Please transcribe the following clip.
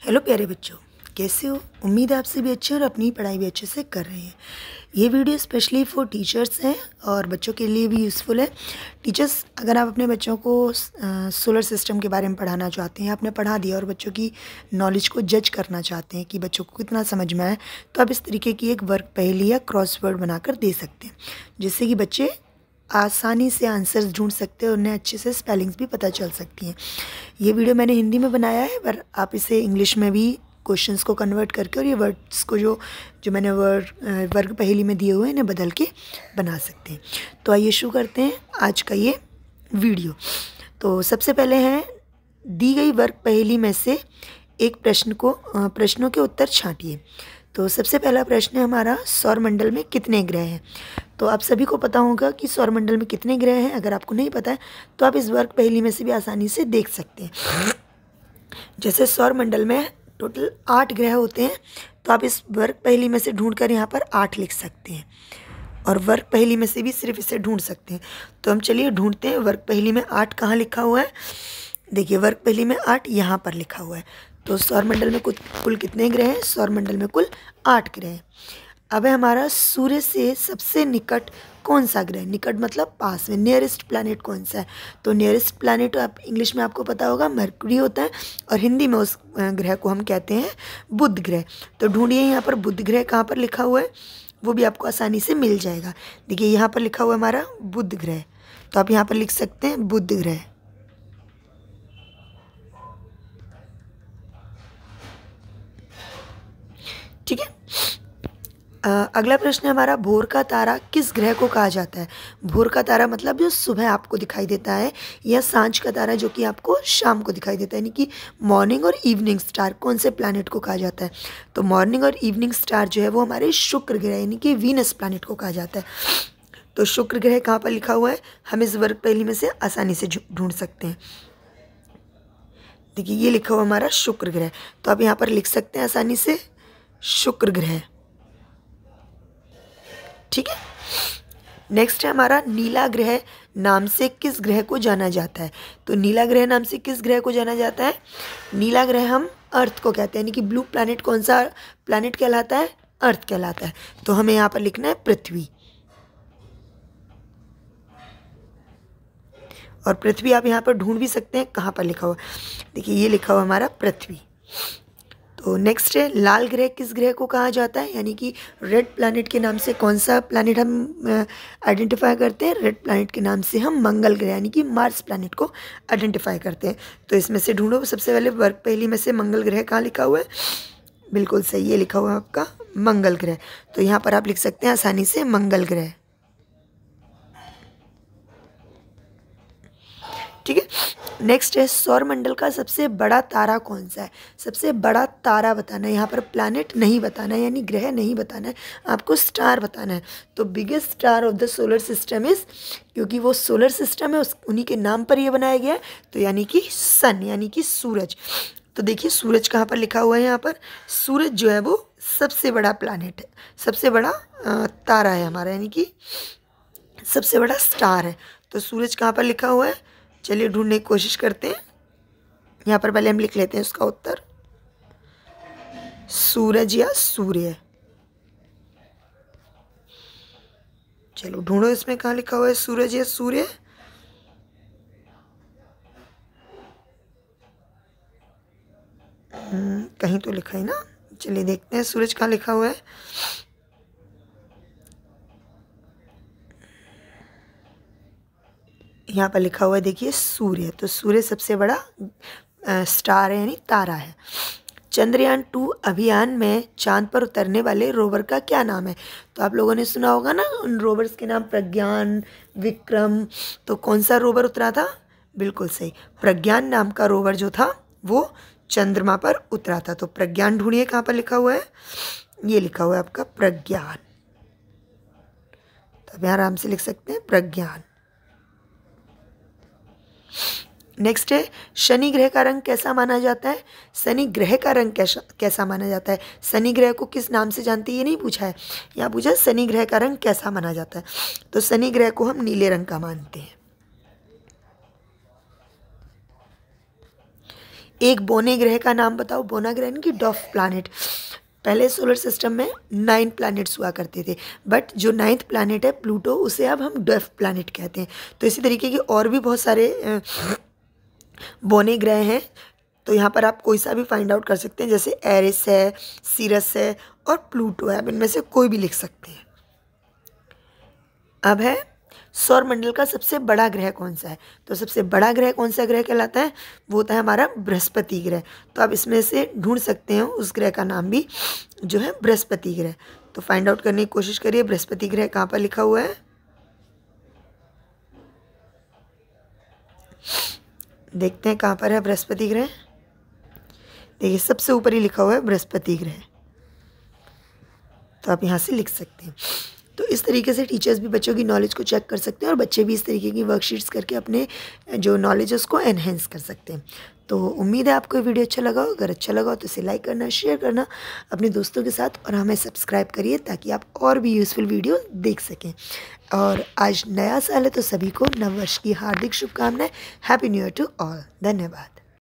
Hello प्यारे बच्चों, कैसे हो? उम्मीद है आप सभी अच्छे और अपनी पढ़ाई भी अच्छे से कर रहे हैं। ये वीडियो स्पेशली फॉर टीचर्स हैं और बच्चों के लिए भी यूज़फुल है। टीचर्स, अगर आप अपने बच्चों को सोलर सिस्टम के बारे में पढ़ाना चाहते हैं, आपने पढ़ा दिया और बच्चों की नॉलेज को जज करना चाहते हैं कि बच्चों को कितना समझ में आए, तो आप इस तरीके की एक वर्क पहेली या क्रॉसवर्ड बनाकर दे सकते हैं, जिससे कि बच्चे आसानी से आंसर्स ढूंढ सकते हैं और उन्हें अच्छे से स्पेलिंग्स भी पता चल सकती हैं। ये वीडियो मैंने हिंदी में बनाया है, पर आप इसे इंग्लिश में भी क्वेश्चंस को कन्वर्ट करके और ये वर्ड्स को जो मैंने वर्ग पहेली में दिए हुए हैं इन्हें बदल के बना सकते हैं। तो आइए शुरू करते हैं आज का ये वीडियो। तो सबसे पहले है, दी गई वर्ग पहेली में से एक प्रश्नों के उत्तर छांटिए। तो सबसे पहला प्रश्न है हमारा, सौरमंडल में कितने ग्रह हैं? तो आप सभी को पता होगा कि सौरमंडल में कितने ग्रह हैं। अगर आपको नहीं पता है तो आप इस वर्ग पहेली में से भी आसानी से देख सकते हैं। जैसे सौरमंडल में टोटल 8 ग्रह होते हैं, तो आप इस वर्ग पहेली में से ढूंढकर यहाँ पर 8 लिख सकते हैं और वर्ग पहेली में से भी सिर्फ इसे ढूंढ सकते हैं। तो हम चलिए ढूंढते हैं वर्ग पहेली में 8 कहाँ लिखा हुआ है। देखिए, वर्ग पहेली में 8 यहाँ पर लिखा हुआ है। तो सौरमंडल में कुल कितने ग्रह हैं? सौरमंडल में कुल 8 ग्रह हैं। अब है हमारा, सूर्य से सबसे निकट कौन सा ग्रह? निकट मतलब पास में, नियरेस्ट प्लैनेट कौन सा है? तो नियरेस्ट प्लैनेट आप इंग्लिश में आपको पता होगा मरकरी होता है और हिंदी में उस ग्रह को हम कहते हैं बुध ग्रह। तो ढूंढिए यहाँ पर बुध ग्रह कहाँ पर लिखा हुआ है, वो भी आपको आसानी से मिल जाएगा। देखिए, यहाँ पर लिखा हुआ है हमारा बुध ग्रह, तो आप यहाँ पर लिख सकते हैं बुध ग्रह। ठीक है। अगला प्रश्न है हमारा, भोर का तारा किस ग्रह को कहा जाता है? भोर का तारा मतलब जो सुबह आपको दिखाई देता है, या सांझ का तारा जो कि आपको शाम को दिखाई देता है, यानी कि मॉर्निंग और इवनिंग स्टार, कौन से प्लैनेट को कहा जाता है? तो मॉर्निंग और इवनिंग स्टार जो है वो हमारे शुक्र ग्रह यानी कि वीनस प्लैनेट को कहा जाता है। तो शुक्र ग्रह कहाँ पर लिखा हुआ है? हम इस वर्ग पहेली में से आसानी से ढूंढ सकते हैं। देखिए, ये लिखा हुआ हमारा शुक्र ग्रह, तो आप यहाँ पर लिख सकते हैं आसानी से शुक्र ग्रह। ठीक है। नेक्स्ट है हमारा, नीला ग्रह नाम से किस ग्रह को जाना जाता है? तो नीला ग्रह नाम से किस ग्रह को जाना जाता है? नीला ग्रह हम अर्थ को कहते हैं, यानी कि ब्लू प्लैनेट कौन सा प्लैनेट कहलाता है? अर्थ कहलाता है। तो हमें यहाँ पर लिखना है पृथ्वी, और पृथ्वी आप यहाँ पर ढूंढ भी सकते हैं कहाँ पर लिखा हुआ। देखिए, ये लिखा हुआ हमारा पृथ्वी। तो नेक्स्ट है, लाल ग्रह किस ग्रह को कहा जाता है? यानी कि रेड प्लैनेट के नाम से कौन सा प्लैनेट हम आइडेंटिफाई करते हैं? रेड प्लैनेट के नाम से हम मंगल ग्रह यानी कि मार्स प्लैनेट को आइडेंटिफाई करते हैं। तो इसमें से ढूंढो, सबसे पहले वर्ग पहेली में से मंगल ग्रह कहाँ लिखा हुआ है? बिल्कुल सही, ये लिखा हुआ है आपका मंगल ग्रह। तो यहाँ पर आप लिख सकते हैं आसानी से मंगल ग्रह। ठीक है। नेक्स्ट है, सौरमंडल का सबसे बड़ा तारा कौन सा है? सबसे बड़ा तारा बताना है, यहाँ पर प्लैनेट नहीं बताना है, यानी ग्रह नहीं बताना है, आपको स्टार बताना है। तो biggest star of the solar system is, क्योंकि वो सोलर सिस्टम है उन्हीं के नाम पर ये बनाया गया है, तो यानी कि सन, यानी कि सूरज। तो देखिए, सूरज कहाँ पर लिखा हुआ है? यहाँ पर सूरज जो है वो सबसे बड़ा प्लैनेट है, सबसे बड़ा तारा है हमारा, यानी कि सबसे बड़ा स्टार है। तो सूरज कहाँ पर लिखा हुआ है? चलिए ढूंढने की कोशिश करते हैं। यहाँ पर पहले हम लिख लेते हैं उसका उत्तर, सूरज या सूर्य। चलो ढूंढो, इसमें कहाँ लिखा हुआ है सूरज या सूर्य? कहीं तो लिखा है ना। चलिए देखते हैं सूरज कहाँ लिखा हुआ है। यहाँ पर लिखा हुआ है, देखिए सूर्य। तो सूर्य सबसे बड़ा स्टार है, यानी तारा है। चंद्रयान 2 अभियान में चांद पर उतरने वाले रोवर का क्या नाम है? तो आप लोगों ने सुना होगा ना उन रोवर्स के नाम, प्रज्ञान, विक्रम। तो कौन सा रोवर उतरा था? बिल्कुल सही, प्रज्ञान नाम का रोवर जो था वो चंद्रमा पर उतरा था। तो प्रज्ञान ढूंढिए कहाँ पर लिखा हुआ है? ये लिखा हुआ है आपका प्रज्ञान। तो अब यहाँ आराम से लिख सकते हैं प्रज्ञान। नेक्स्ट है, शनि ग्रह का रंग कैसा माना जाता है? शनि ग्रह का रंग कैसा माना जाता है? शनि ग्रह को किस नाम से जानते हैं ये नहीं पूछा है, यहाँ पूछा शनि ग्रह का रंग कैसा माना जाता है। तो शनि ग्रह को हम नीले रंग का मानते हैं। एक बोने ग्रह का नाम बताओ। बोना ग्रह यानी कि डॉफ प्लानट। पहले सोलर सिस्टम में 9 प्लैनेट्स हुआ करते थे, बट जो 9th प्लैनेट है प्लूटो, उसे अब हम डॉफ प्लैनेट कहते हैं। तो इसी तरीके के और भी बहुत सारे बोने ग्रह हैं। तो यहाँ पर आप कोई सा भी फाइंड आउट कर सकते हैं, जैसे एरिस है, सीरस है और प्लूटो है। आप इनमें से कोई भी लिख सकते हैं। अब है सौर मंडल का सबसे बड़ा ग्रह कौन सा है। तो सबसे बड़ा ग्रह कौन सा ग्रह कहलाता है, वो होता है हमारा बृहस्पति ग्रह। तो आप इसमें से ढूंढ सकते हैं उस ग्रह का नाम भी, जो है बृहस्पति ग्रह। तो फाइंड आउट करने की कोशिश करिए बृहस्पति ग्रह कहाँ पर लिखा हुआ है। देखते हैं कहाँ पर है बृहस्पति ग्रह। देखिए सबसे ऊपर ही लिखा हुआ है बृहस्पति ग्रह। तो आप यहाँ से लिख सकते हैं। तो इस तरीके से टीचर्स भी बच्चों की नॉलेज को चेक कर सकते हैं और बच्चे भी इस तरीके की वर्कशीट्स करके अपने जो नॉलेज है उसको एनहेंस कर सकते हैं। तो उम्मीद है आपको ये वीडियो अच्छा लगा हो। अगर अच्छा लगा हो तो इसे लाइक करना, शेयर करना अपने दोस्तों के साथ, और हमें सब्सक्राइब करिए ताकि आप और भी यूज़फुल वीडियो देख सकें। और आज नया साल है तो सभी को नववर्ष की हार्दिक शुभकामनाएं। Happy new year to all. धन्यवाद।